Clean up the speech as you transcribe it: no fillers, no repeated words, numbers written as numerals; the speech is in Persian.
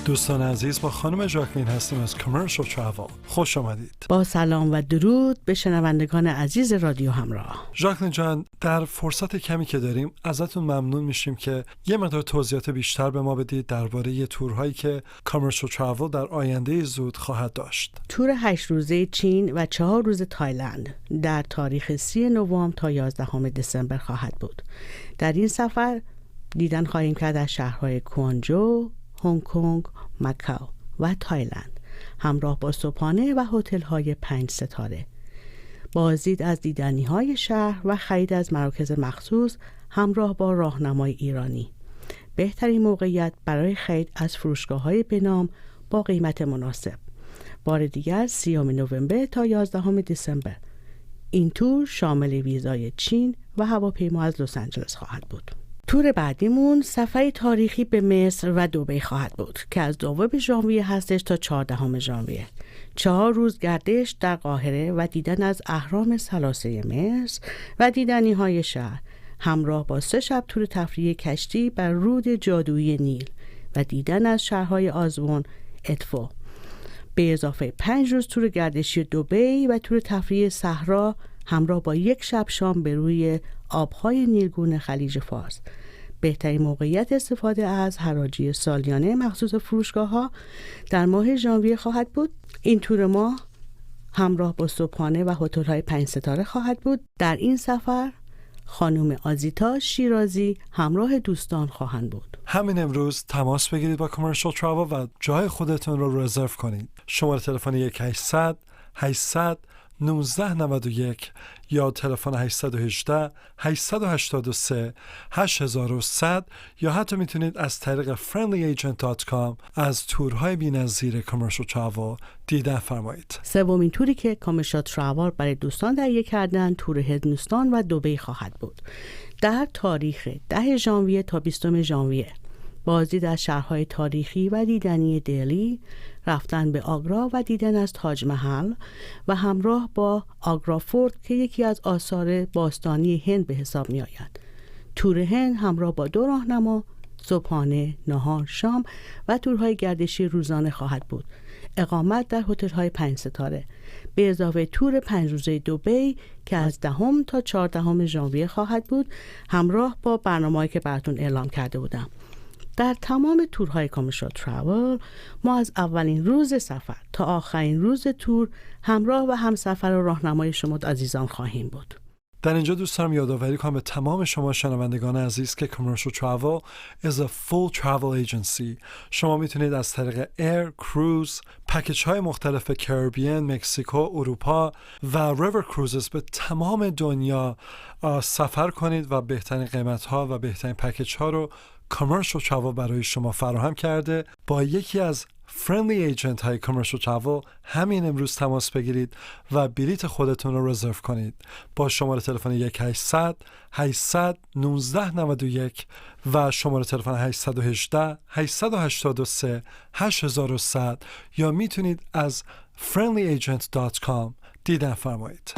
دوستان عزیز، با خانم ژاکلین هستیم از کامرشال تراول. خوش آمدید. با سلام و درود به شنوندگان عزیز رادیو همراه. ژاکلین جان، در فرصت کمی که داریم ازتون ممنون میشیم که یه مقدار توضیحات بیشتر به ما بدید درباره تورهایی که کامرشال تراول در آینده زود خواهد داشت. تور 8 روزه چین و 4 روز تایلند در تاریخ 30 نوامبر تا 11 دسامبر خواهد بود. در این سفر دیدن خواهیم کرد از شهرهای کوانجو، هنگ کنگ، مکاو و تایلند همراه با صبحانه و هتل‌های 5 ستاره. بازدید از دیدنی‌های شهر و خرید از مراکز مخصوص همراه با راهنمای ایرانی. بهترین موقعیت برای خرید از فروشگاه‌های بنام با قیمت مناسب. بار دیگر 30 نوامبر تا 11 دسامبر. این تور شامل ویزای چین و هواپیما از لس آنجلس خواهد بود. تور بعدیمون سفری تاریخی به مصر و دبی خواهد بود که از 2 ژانویه هستش تا 14 ژانویه. 4 روز گردش در قاهره و دیدن از اهرام ثلاثه مصر و دیدنی های شهر همراه با 3 شب تور تفریحی کشتی بر رود جادویی نیل و دیدن از شهرهای آزون، ادفو. به اضافه 5 روز تور گردشی دبی و تور تفریحی صحرا همراه با 1 شب شام به روی آبهای نیلگون خلیج فارس. بهترین موقعیت استفاده از حراجی سالیانه مخصوص فروشگاه‌ها در ماه ژانویه خواهد بود. این تور ما همراه با صبحانه و هتل‌های 5 ستاره خواهد بود. در این سفر خانم آزیتا شیرازی همراه دوستان خواهند بود. همین امروز تماس بگیرید با کامرشال تراول و جای خودتون رو رزرو کنید. شماره تلفن 1800 800 1991 یا تلفن 818 883 8100 یا حتی میتونید از طریق friendlyagent.com از تورهای بی‌نظیر کامرشال تراول دیدن فرمایید. سومین توری که کامرشال تراول برای دوستان تهیه کردن تور هندوستان و دبی خواهد بود. در تاریخ 10 ژانویه تا 20 ژانویه بازدید از شهرهای تاریخی و دیدنی دلی، رفتن به آگرا و دیدن از تاج محل و همراه با آگرا فورت که یکی از آثار باستانی هند به حساب می آید. تور هند همراه با 2 راهنما، صبحانه، نهار، شام و تورهای گردشی روزانه خواهد بود. اقامت در هتل‌های 5 ستاره به اضافه تور 5 روزه دبی که از 10 تا 14 ژانویه خواهد بود همراه با برنامه‌ای که براتون اعلام کرده بودم. در تمام تورهای کامرشال تراول ما از اولین روز سفر تا آخرین روز تور همراه و همسفر و راهنمای شما عزیزان خواهیم بود. در اینجا دوست دارم یادآوری کنم به تمام شما شنوندگان عزیز که کامرشال تراول is a full travel agency. شما میتونید از طریق ایر، کروز، پکیج های مختلف کربیان، مکزیکو، اروپا و ریور کروزز به تمام دنیا سفر کنید و بهترین قیمت ها و بهترین پکیج ها رو کامرشال تراول برای شما فراهم کرده. با یکی از فرندلی ایجنت های کامرشال تراول همین امروز تماس بگیرید و بلیت خودتون رو رزرو کنید با شماره تلفن 1800 800 1991 و شماره تلفن 818 883 8100 یا میتونید از friendlyagent.com دیدن فرمایید.